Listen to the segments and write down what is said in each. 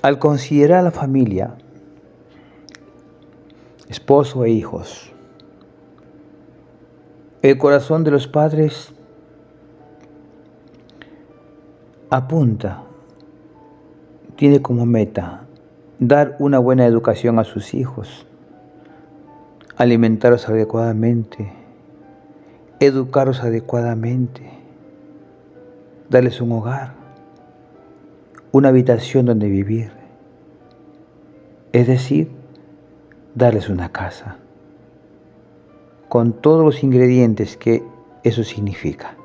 Al considerar la familia, esposo e hijos, el corazón de los padres apunta, tiene como meta dar una buena educación a sus hijos, alimentarlos adecuadamente, educarlos adecuadamente, darles un hogar, una habitación donde vivir, es decir, darles una casa, con todos los ingredientes que eso significa.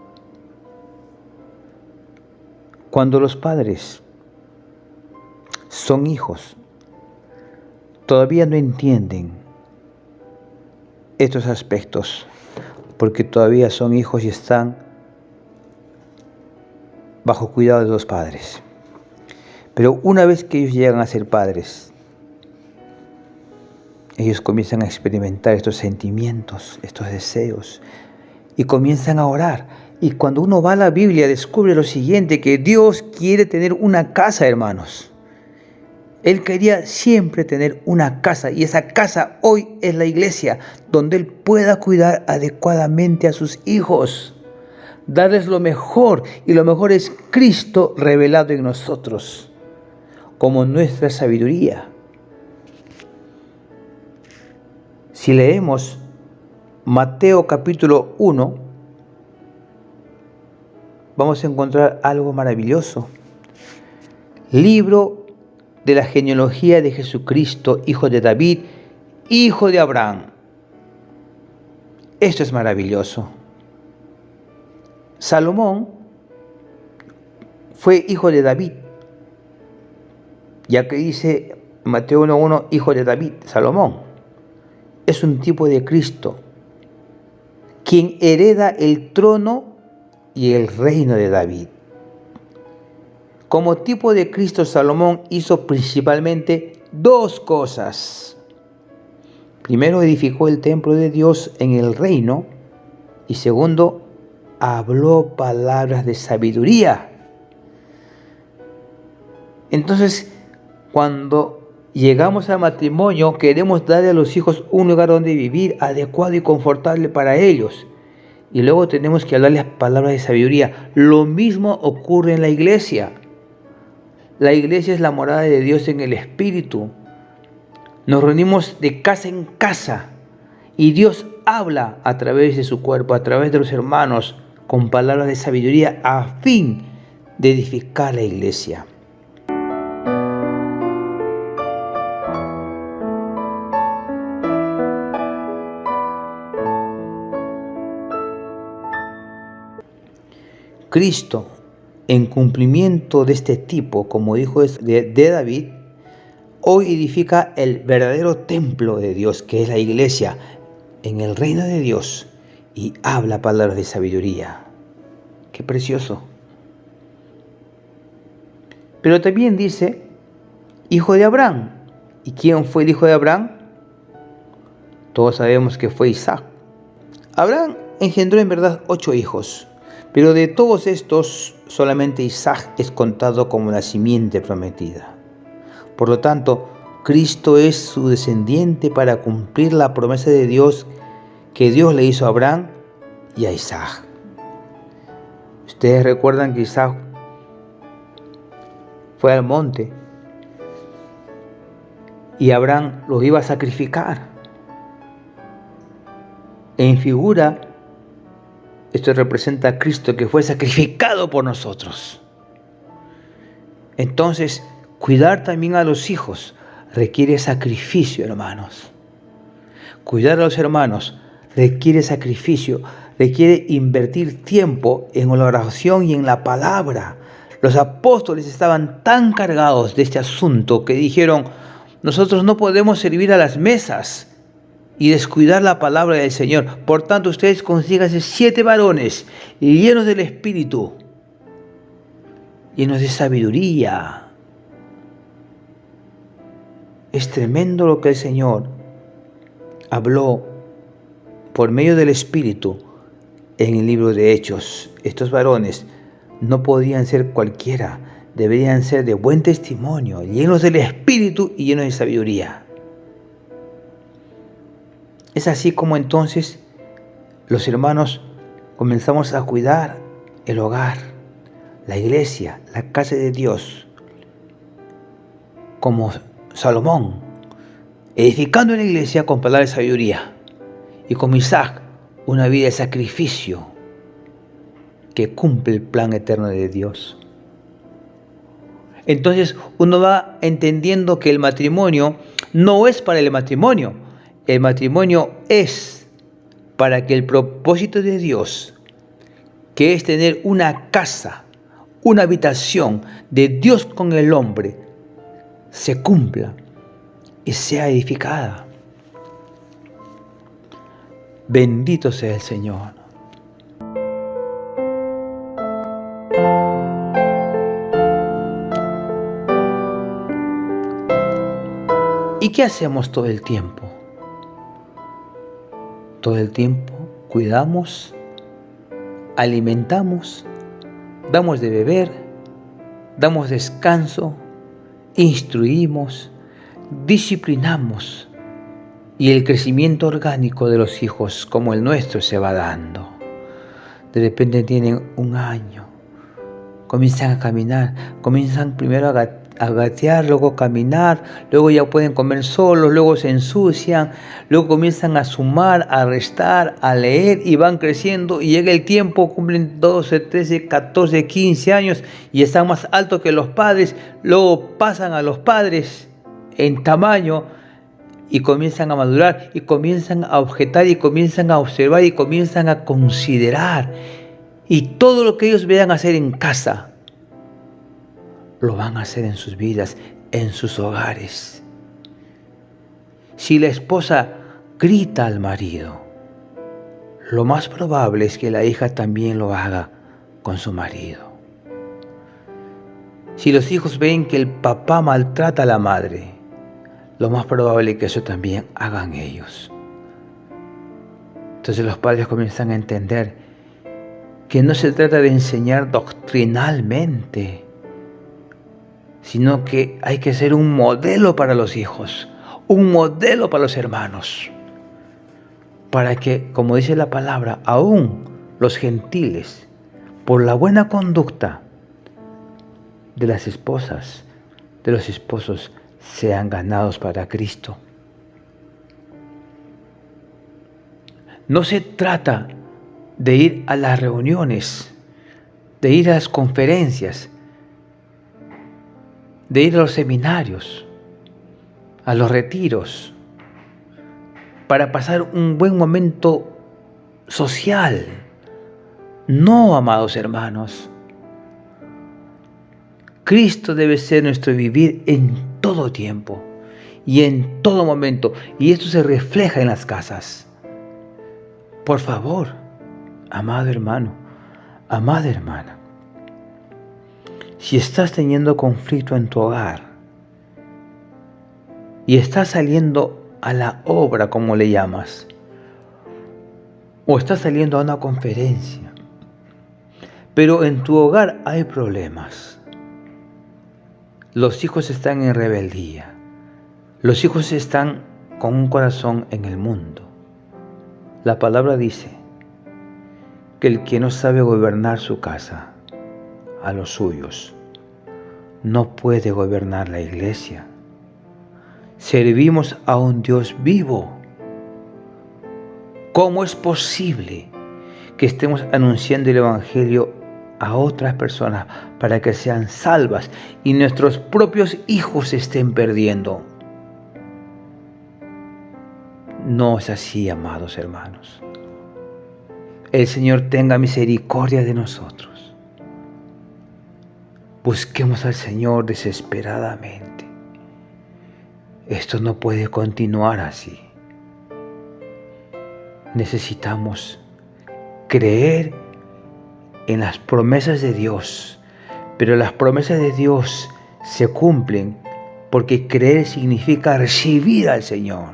Cuando los padres son hijos, todavía no entienden estos aspectos, porque todavía son hijos y están bajo cuidado de los padres. Pero una vez que ellos llegan a ser padres, ellos comienzan a experimentar estos sentimientos, estos deseos, y comienzan a orar. Y cuando uno va a la Biblia, descubre lo siguiente, que Dios quiere tener una casa, hermanos. Él quería siempre tener una casa, y esa casa hoy es la iglesia, donde Él pueda cuidar adecuadamente a sus hijos, darles lo mejor, y lo mejor es Cristo revelado en nosotros, como nuestra sabiduría. Si leemos Mateo capítulo 1, vamos a encontrar algo maravilloso. Libro de la genealogía de Jesucristo, hijo de David, hijo de Abraham. Esto es maravilloso. Salomón fue hijo de David, ya que dice Mateo 1:1, hijo de David, Salomón. Es un tipo de Cristo, quien hereda el trono y el reino de David. Como tipo de Cristo, Salomón hizo principalmente dos cosas. Primero, edificó el templo de Dios en el reino, y segundo, habló palabras de sabiduría. Entonces, cuando llegamos al matrimonio, queremos darle a los hijos un lugar donde vivir adecuado y confortable para ellos. Y luego tenemos que hablarles palabras de sabiduría. Lo mismo ocurre en la iglesia. La iglesia es la morada de Dios en el Espíritu. Nos reunimos de casa en casa y Dios habla a través de su cuerpo, a través de los hermanos, con palabras de sabiduría a fin de edificar la iglesia. Cristo, en cumplimiento de este tipo, como hijo de David, hoy edifica el verdadero templo de Dios, que es la iglesia, en el reino de Dios, y habla palabras de sabiduría. ¡Qué precioso! Pero también dice, hijo de Abraham. ¿Y quién fue el hijo de Abraham? Todos sabemos que fue Isaac. Abraham engendró en verdad 8 hijos, pero de todos estos, solamente Isaac es contado como la simiente prometida. Por lo tanto, Cristo es su descendiente para cumplir la promesa de Dios que Dios le hizo a Abraham y a Isaac. Ustedes recuerdan que Isaac fue al monte y Abraham los iba a sacrificar. En figura, esto representa a Cristo que fue sacrificado por nosotros. Entonces, cuidar también a los hijos requiere sacrificio, hermanos. Cuidar a los hermanos requiere sacrificio, requiere invertir tiempo en la oración y en la palabra. Los apóstoles estaban tan cargados de este asunto que dijeron, nosotros no podemos servir a las mesas y descuidar la palabra del Señor. Por tanto, ustedes consíganse 7 varones llenos del Espíritu, llenos de sabiduría. Es tremendo lo que el Señor habló por medio del Espíritu en el libro de Hechos. Estos varones no podían ser cualquiera, deberían ser de buen testimonio, llenos del Espíritu y llenos de sabiduría. Es así como entonces los hermanos comenzamos a cuidar el hogar, la iglesia, la casa de Dios, como Salomón, edificando la iglesia con palabras de sabiduría, y como Isaac, una vida de sacrificio que cumple el plan eterno de Dios. Entonces uno va entendiendo que el matrimonio no es para el matrimonio es para que el propósito de Dios, que es tener una casa, una habitación de Dios con el hombre, se cumpla y sea edificada. Bendito sea el Señor. ¿Y qué hacemos todo el tiempo? Todo el tiempo cuidamos, alimentamos, damos de beber, damos descanso, instruimos, disciplinamos, y el crecimiento orgánico de los hijos como el nuestro se va dando. De repente tienen 1 año, comienzan a caminar, comienzan primero a gatear, luego caminar, luego ya pueden comer solos, luego se ensucian, luego comienzan a sumar, a restar, a leer y van creciendo, y llega el tiempo, cumplen 12, 13, 14, 15 años y están más altos que los padres, luego pasan a los padres en tamaño y comienzan a madurar y comienzan a objetar y comienzan a observar y comienzan a considerar. Y todo lo que ellos vean hacer en casa, lo van a hacer en sus vidas, en sus hogares. Si la esposa grita al marido, lo más probable es que la hija también lo haga con su marido. Si los hijos ven que el papá maltrata a la madre, lo más probable es que eso también hagan ellos. Entonces los padres comienzan a entender que no se trata de enseñar doctrinalmente, sino que hay que ser un modelo para los hijos, un modelo para los hermanos, para que, como dice la palabra, aún los gentiles, por la buena conducta de las esposas, de los esposos, sean ganados para Cristo. No se trata de ir a las reuniones, de ir a las conferencias, de ir a los seminarios, a los retiros, para pasar un buen momento social. No, amados hermanos. Cristo debe ser nuestro vivir en todo tiempo y en todo momento, y esto se refleja en las casas. Por favor, amado hermano, amada hermana, si estás teniendo conflicto en tu hogar y estás saliendo a la obra, como le llamas, o estás saliendo a una conferencia, pero en tu hogar hay problemas, los hijos están en rebeldía, los hijos están con un corazón en el mundo. La palabra dice que el que no sabe gobernar su casa, a los suyos, no puede gobernar la iglesia. Servimos a un Dios vivo. ¿Cómo es posible que estemos anunciando el Evangelio a otras personas para que sean salvas y nuestros propios hijos se estén perdiendo? No es así, amados hermanos. El Señor tenga misericordia de nosotros. Busquemos al Señor desesperadamente. Esto no puede continuar así. Necesitamos creer en las promesas de Dios, pero las promesas de Dios se cumplen porque creer significa recibir al Señor,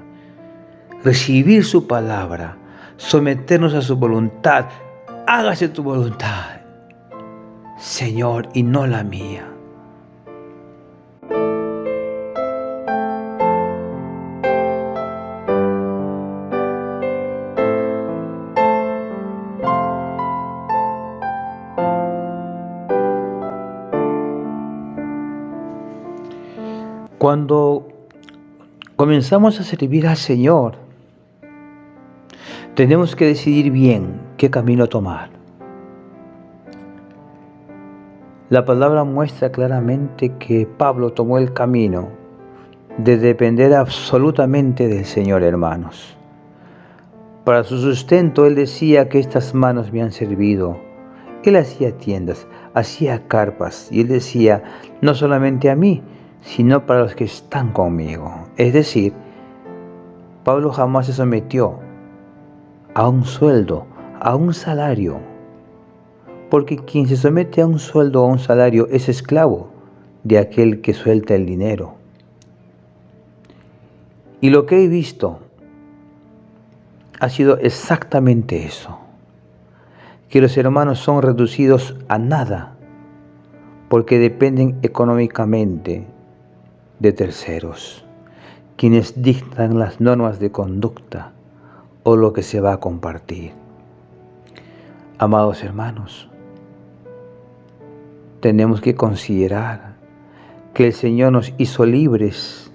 recibir su palabra, someternos a su voluntad. Hágase tu voluntad, Señor, y no la mía. Cuando comenzamos a servir al Señor, tenemos que decidir bien qué camino tomar. La palabra muestra claramente que Pablo tomó el camino de depender absolutamente del Señor, hermanos. Para su sustento, él decía que estas manos me han servido. Él hacía tiendas, hacía carpas, y él decía, no solamente a mí, sino para los que están conmigo. Es decir, Pablo jamás se sometió a un sueldo, a un salario, porque quien se somete a un sueldo o a un salario es esclavo de aquel que suelta el dinero. Y lo que he visto ha sido exactamente eso, que los hermanos son reducidos a nada porque dependen económicamente de terceros, quienes dictan las normas de conducta o lo que se va a compartir. Amados hermanos, tenemos que considerar que el Señor nos hizo libres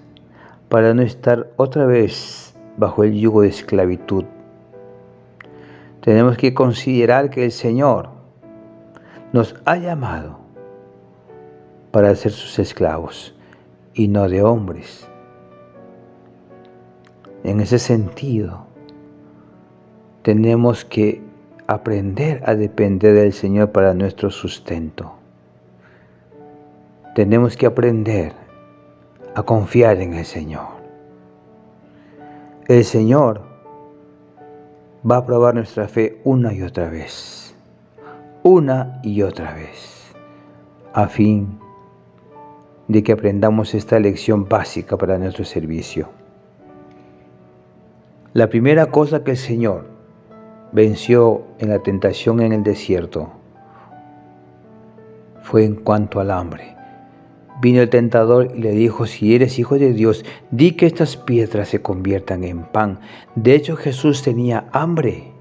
para no estar otra vez bajo el yugo de esclavitud. Tenemos que considerar que el Señor nos ha llamado para ser sus esclavos y no de hombres. En ese sentido, tenemos que aprender a depender del Señor para nuestro sustento. Tenemos que aprender a confiar en el Señor. El Señor va a probar nuestra fe una y otra vez, a fin de que aprendamos esta lección básica para nuestro servicio. La primera cosa que el Señor venció en la tentación en el desierto fue en cuanto al hambre. Vino el tentador y le dijo, si eres hijo de Dios, di que estas piedras se conviertan en pan. De hecho, Jesús tenía hambre.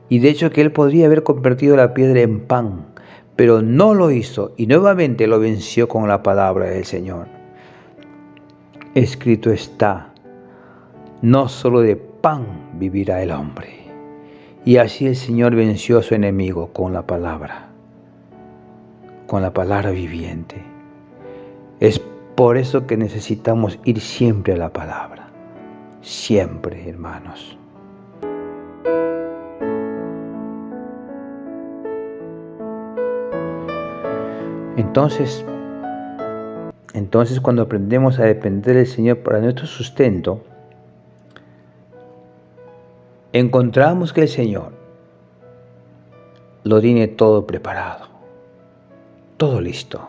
Y de hecho que él podría haber convertido la piedra en pan, pero no lo hizo y nuevamente lo venció con la palabra del Señor. Escrito está, no solo de pan vivirá el hombre. Y así el Señor venció a su enemigo con la palabra viviente. Es por eso que necesitamos ir siempre a la palabra, siempre, hermanos. Entonces, cuando aprendemos a depender del Señor para nuestro sustento, encontramos que el Señor lo tiene todo preparado, todo listo.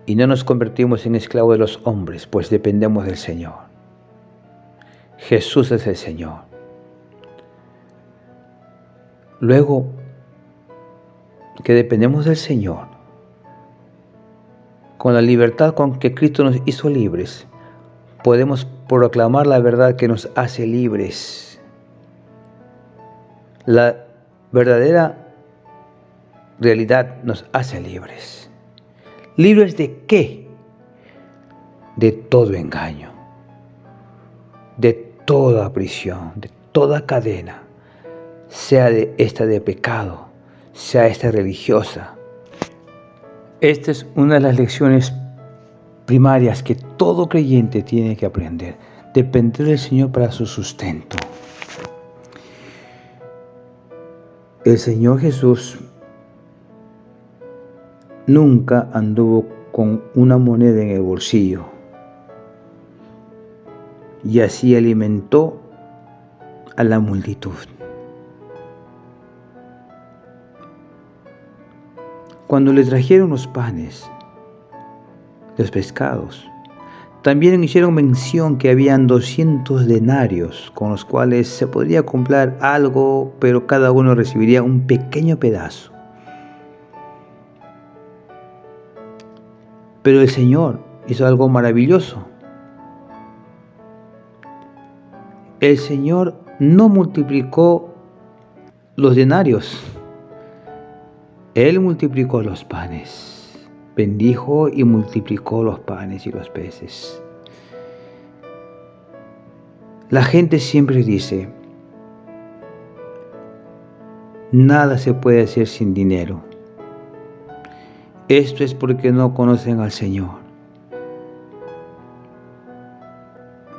Y no nos convertimos en esclavos de los hombres, pues dependemos del Señor. Jesús es el Señor. Luego que dependemos del Señor, con la libertad con que Cristo nos hizo libres, podemos proclamar la verdad que nos hace libres. La verdadera realidad nos hace libres. ¿Libres de qué? De todo engaño, de toda prisión, de toda cadena, sea esta de pecado, sea esta religiosa. Esta es una de las lecciones primarias que todo creyente tiene que aprender: depender del Señor para su sustento. El Señor Jesús nunca anduvo con una moneda en el bolsillo, y así alimentó a la multitud. Cuando le trajeron los panes, los pescados, también hicieron mención que habían 200 denarios con los cuales se podría comprar algo, pero cada uno recibiría un pequeño pedazo. Pero el Señor hizo algo maravilloso. El Señor no multiplicó los denarios, Él multiplicó los panes. bendijo y multiplicó los panes y los peces. La gente siempre dice, nada se puede hacer sin dinero. Esto es porque no conocen al Señor.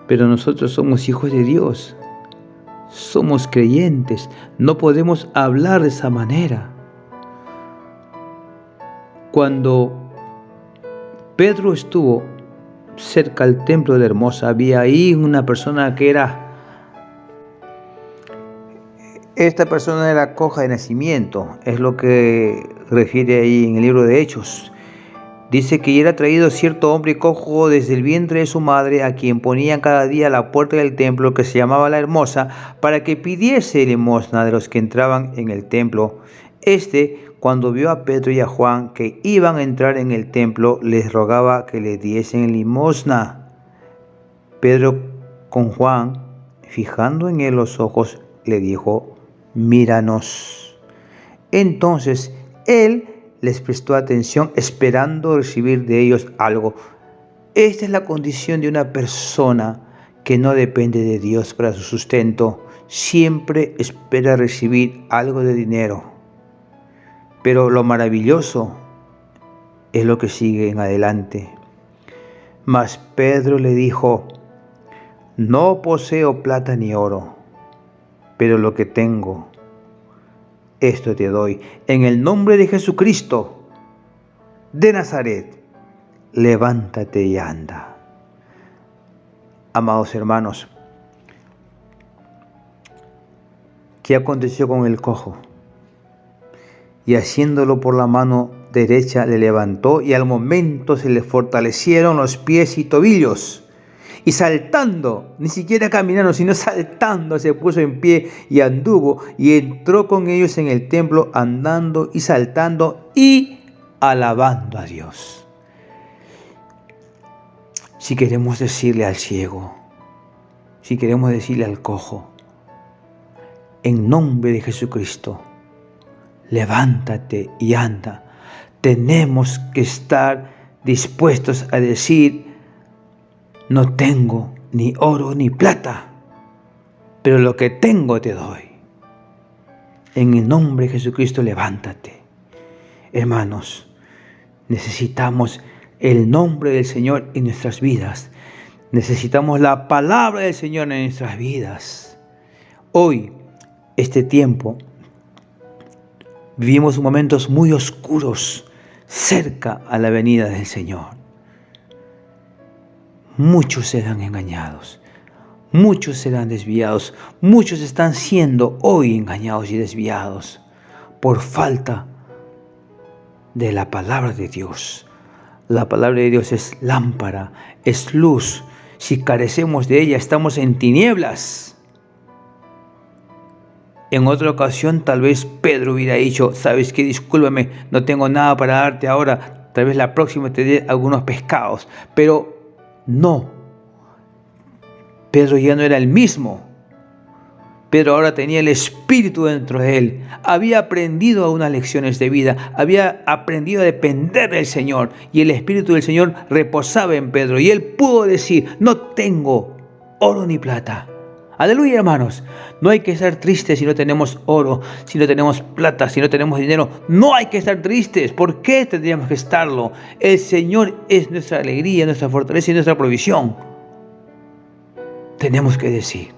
Pero nosotros somos hijos de Dios, somos creyentes, no podemos hablar de esa manera. Cuando Pedro estuvo cerca al templo de la Hermosa, había ahí una persona que esta persona era coja de nacimiento, es lo que refiere ahí en el libro de Hechos. Dice que era traído cierto hombre cojo desde el vientre de su madre, a quien ponían cada día a la puerta del templo, que se llamaba la Hermosa, para que pidiese limosna de los que entraban en el templo. Cuando vio a Pedro y a Juan que iban a entrar en el templo, les rogaba que le diesen limosna. Pedro, con Juan, fijando en él los ojos, le dijo: míranos. Entonces él les prestó atención, esperando recibir de ellos algo. Esta es la condición de una persona que no depende de Dios para su sustento. Siempre espera recibir algo de dinero. Pero lo maravilloso es lo que sigue en adelante. Mas Pedro le dijo: no poseo plata ni oro, pero lo que tengo, esto te doy. En el nombre de Jesucristo de Nazaret, levántate y anda. Amados hermanos, ¿qué aconteció con el cojo? Y haciéndolo por la mano derecha le levantó, y al momento se le fortalecieron los pies y tobillos. Y saltando, ni siquiera caminando, sino saltando, se puso en pie y anduvo, y entró con ellos en el templo, andando y saltando y alabando a Dios. Si queremos decirle al ciego, si queremos decirle al cojo, en nombre de Jesucristo, levántate y anda, tenemos que estar dispuestos a decir: no tengo ni oro ni plata, pero lo que tengo te doy. En el nombre de Jesucristo, levántate. Hermanos, necesitamos el nombre del Señor en nuestras vidas. Necesitamos la palabra del Señor en nuestras vidas. Hoy, este tiempo, vivimos momentos muy oscuros cerca a la venida del Señor. Muchos serán engañados, muchos serán desviados, muchos están siendo hoy engañados y desviados por falta de la palabra de Dios. La palabra de Dios es lámpara, es luz. Si carecemos de ella, estamos en tinieblas. En otra ocasión, tal vez Pedro hubiera dicho: ¿sabes qué? Discúlpame, no tengo nada para darte ahora. Tal vez la próxima te dé algunos pescados. Pero no. Pedro ya no era el mismo. Pedro ahora tenía el Espíritu dentro de él. Había aprendido unas lecciones de vida. Había aprendido a depender del Señor. Y el Espíritu del Señor reposaba en Pedro. Y él pudo decir: no tengo oro ni plata. Aleluya, hermanos. No hay que estar tristes si no tenemos oro, si no tenemos plata, si no tenemos dinero. No hay que estar tristes. ¿Por qué tendríamos que estarlo? El Señor es nuestra alegría, nuestra fortaleza y nuestra provisión. Tenemos que decir: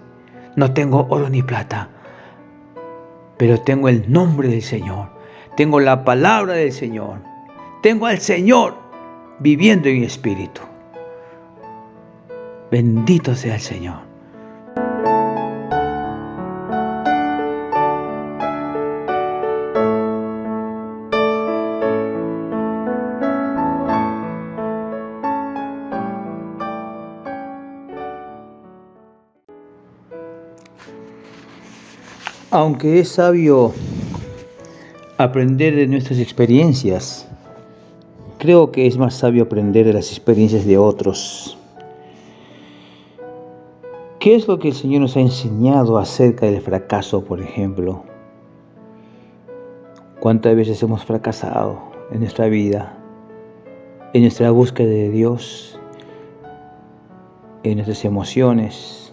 no tengo oro ni plata, pero tengo el nombre del Señor. Tengo la palabra del Señor. Tengo al Señor viviendo en mi espíritu. Bendito sea el Señor. Aunque es sabio aprender de nuestras experiencias, creo que es más sabio aprender de las experiencias de otros. ¿Qué es lo que el Señor nos ha enseñado acerca del fracaso, por ejemplo? ¿Cuántas veces hemos fracasado en nuestra vida? en nuestra búsqueda de Dios, en nuestras emociones,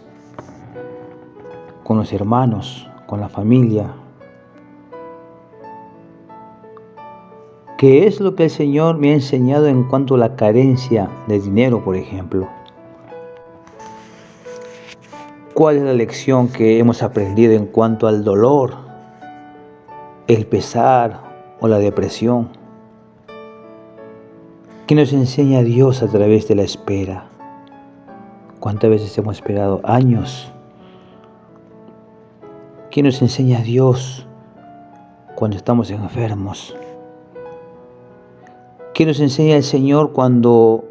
con los hermanos, con la familia. ¿Qué es lo que el Señor me ha enseñado en cuanto a la carencia de dinero, por ejemplo? ¿Cuál es la lección que hemos aprendido en cuanto al dolor, el pesar o la depresión? ¿Qué nos enseña Dios a través de la espera? ¿Cuántas veces hemos esperado años? ¿Qué nos enseña Dios cuando estamos enfermos? ¿Qué nos enseña el Señor cuando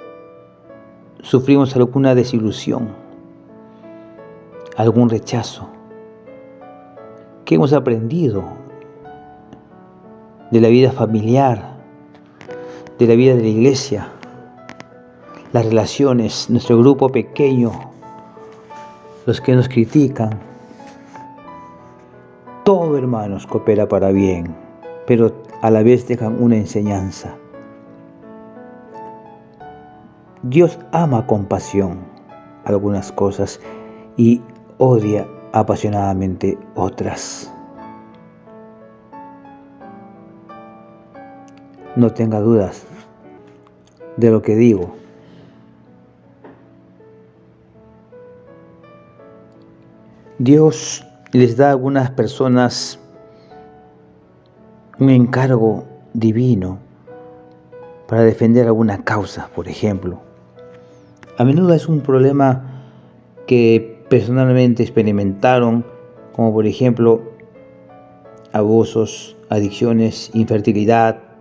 sufrimos alguna desilusión, algún rechazo? ¿Qué hemos aprendido de la vida familiar, de la vida de la iglesia, las relaciones, nuestro grupo pequeño, los que nos critican? Todo, hermanos, coopera para bien, pero a la vez dejan una enseñanza. Dios ama con pasión algunas cosas y odia apasionadamente otras. No tenga dudas de lo que digo. Dios les da a algunas personas un encargo divino para defender alguna causa, por ejemplo. A menudo es un problema que personalmente experimentaron, como por ejemplo abusos, adicciones, infertilidad,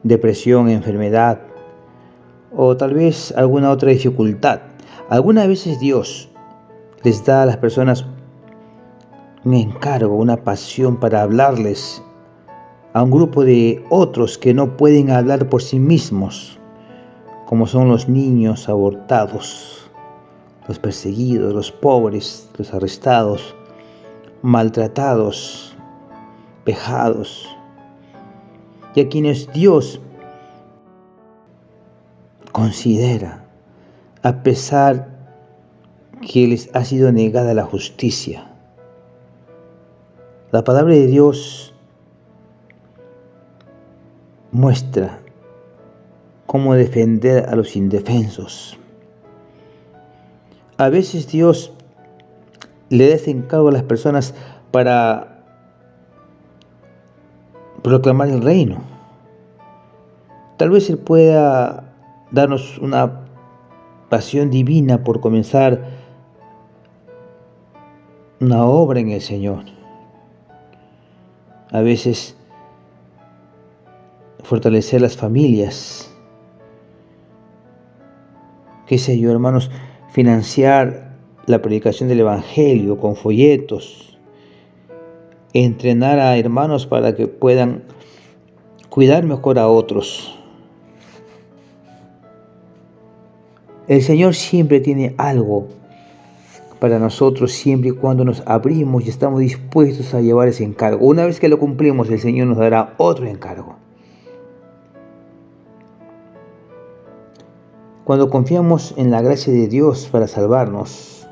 depresión, enfermedad o tal vez alguna otra dificultad. Algunas veces Dios les da a las personas un encargo, una pasión para hablarles a un grupo de otros que no pueden hablar por sí mismos, como son los niños abortados, los perseguidos, los pobres, los arrestados, maltratados, vejados, y a quienes Dios considera, a pesar que les ha sido negada la justicia. La palabra de Dios muestra cómo defender a los indefensos. A veces Dios le da ese encargo a las personas para proclamar el reino. Tal vez Él pueda darnos una pasión divina por comenzar una obra en el Señor. A veces fortalecer las familias, qué sé yo, hermanos, financiar la predicación del Evangelio con folletos, entrenar a hermanos para que puedan cuidar mejor a otros. El Señor siempre tiene algo para nosotros, siempre y cuando nos abrimos y estamos dispuestos a llevar ese encargo. Una vez que lo cumplimos, el Señor nos dará otro encargo. Cuando confiamos en la gracia de Dios para salvarnos,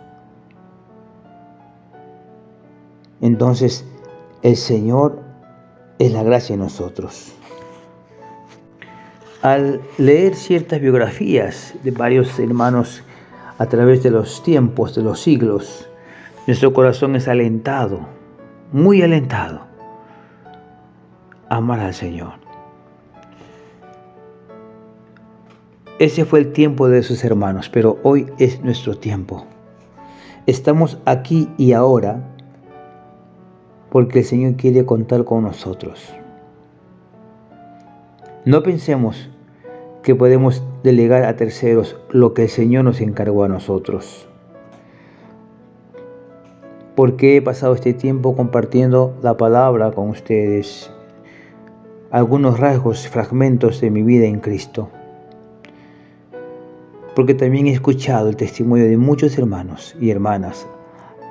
entonces el Señor es la gracia en nosotros. Al leer ciertas biografías de varios hermanos a través de los tiempos, de los siglos, nuestro corazón es alentado, muy alentado, a amar al Señor. Ese fue el tiempo de sus hermanos, pero hoy es nuestro tiempo. Estamos aquí y ahora porque el Señor quiere contar con nosotros. No pensemos que podemos delegar a terceros lo que el Señor nos encargó a nosotros. Porque he pasado este tiempo compartiendo la palabra con ustedes, algunos rasgos, fragmentos de mi vida en Cristo. Porque también he escuchado el testimonio de muchos hermanos y hermanas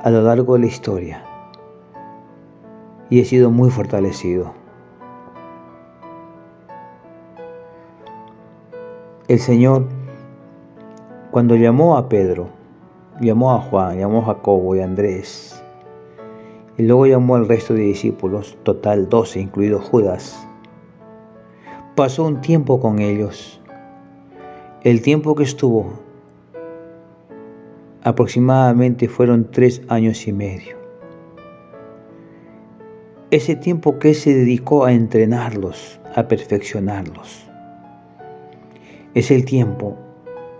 a lo largo de la historia y he sido muy fortalecido. El Señor, cuando llamó a Pedro, llamó a Juan, llamó a Jacobo y a Andrés, y luego llamó al resto de discípulos, total 12, incluido Judas, pasó un tiempo con ellos. El tiempo que estuvo aproximadamente fueron 3 años y medio. Ese tiempo que Él se dedicó a entrenarlos, a perfeccionarlos, es el tiempo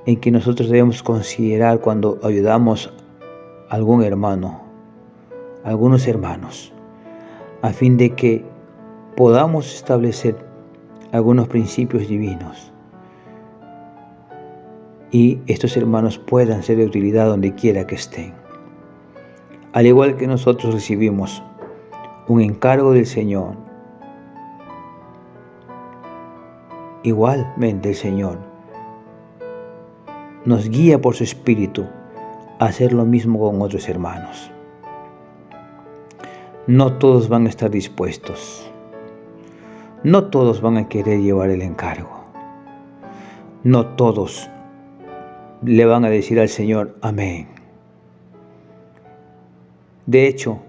en que nosotros debemos considerar cuando ayudamos a algún hermano, a algunos hermanos, a fin de que podamos establecer algunos principios divinos y estos hermanos puedan ser de utilidad donde quiera que estén. Al igual que nosotros recibimos un encargo del Señor, igualmente el Señor nos guía por su Espíritu a hacer lo mismo con otros hermanos. No todos van a estar dispuestos. No todos van a querer llevar el encargo. No todos le van a decir al Señor, amén. De hecho,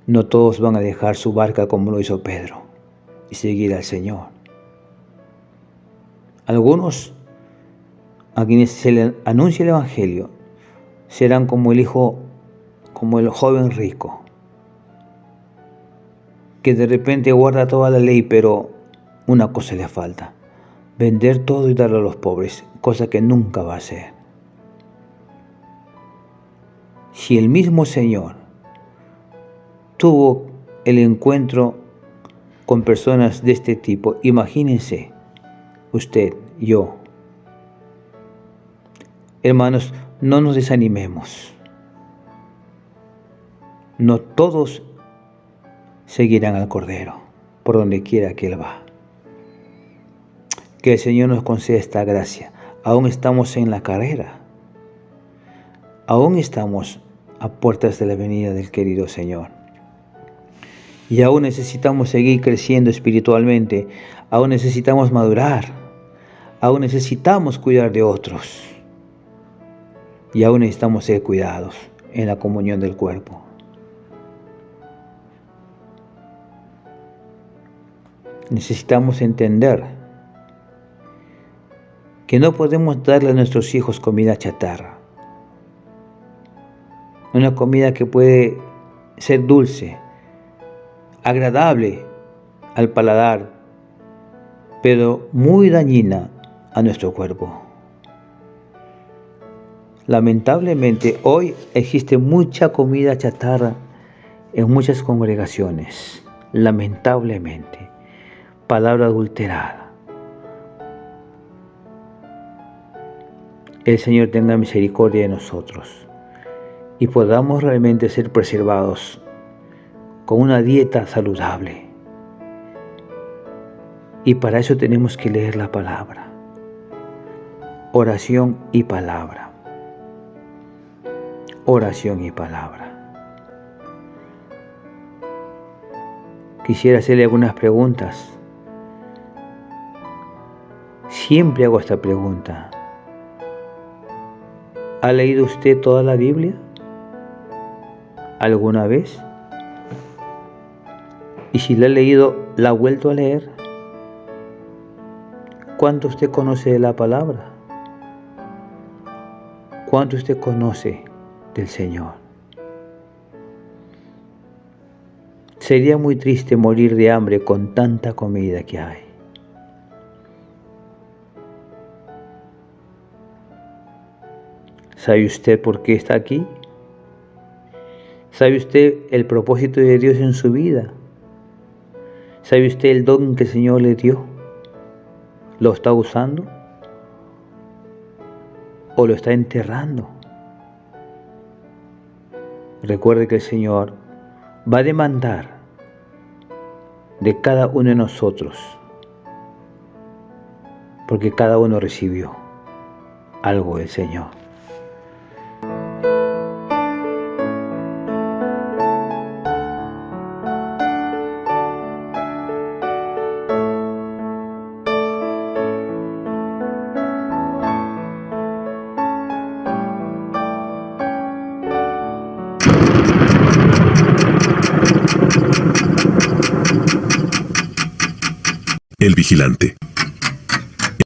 no todos van a dejar su barca como lo hizo Pedro y seguir al Señor. Algunos a quienes se les anuncia el Evangelio serán como el joven rico, que de repente guarda toda la ley, pero una cosa le falta: vender todo y darlo a los pobres, cosa que nunca va a hacer. Si el mismo Señor tuvo el encuentro con personas de este tipo, imagínense usted, yo. Hermanos, no nos desanimemos. No todos seguirán al Cordero por donde quiera que Él va. Que el Señor nos conceda esta gracia. Aún estamos en la carrera. Aún estamos a puertas de la venida del querido Señor. Y aún necesitamos seguir creciendo espiritualmente. Aún necesitamos madurar. Aún necesitamos cuidar de otros. Y aún necesitamos ser cuidados en la comunión del cuerpo. Necesitamos entender que no podemos darle a nuestros hijos comida chatarra. Una comida que puede ser dulce, agradable al paladar, pero muy dañina a nuestro cuerpo. Lamentablemente, hoy existe mucha comida chatarra en muchas congregaciones. Lamentablemente, palabra adulterada. El Señor tenga misericordia de nosotros y podamos realmente ser preservados con una dieta saludable. Y para eso tenemos que leer la palabra. Oración y palabra. Oración y palabra. Quisiera hacerle algunas preguntas. Siempre hago esta pregunta. ¿Ha leído usted toda la Biblia? ¿Alguna vez? Y si la ha leído, ¿la ha vuelto a leer? ¿Cuánto usted conoce de la palabra? ¿Cuánto usted conoce del Señor? Sería muy triste morir de hambre con tanta comida que hay. ¿Sabe usted por qué está aquí? ¿Sabe usted el propósito de Dios en su vida? ¿Sabe usted el don que el Señor le dio? ¿Lo está usando? ¿O lo está enterrando? Recuerde que el Señor va a demandar de cada uno de nosotros, porque cada uno recibió algo del Señor. El vigilante.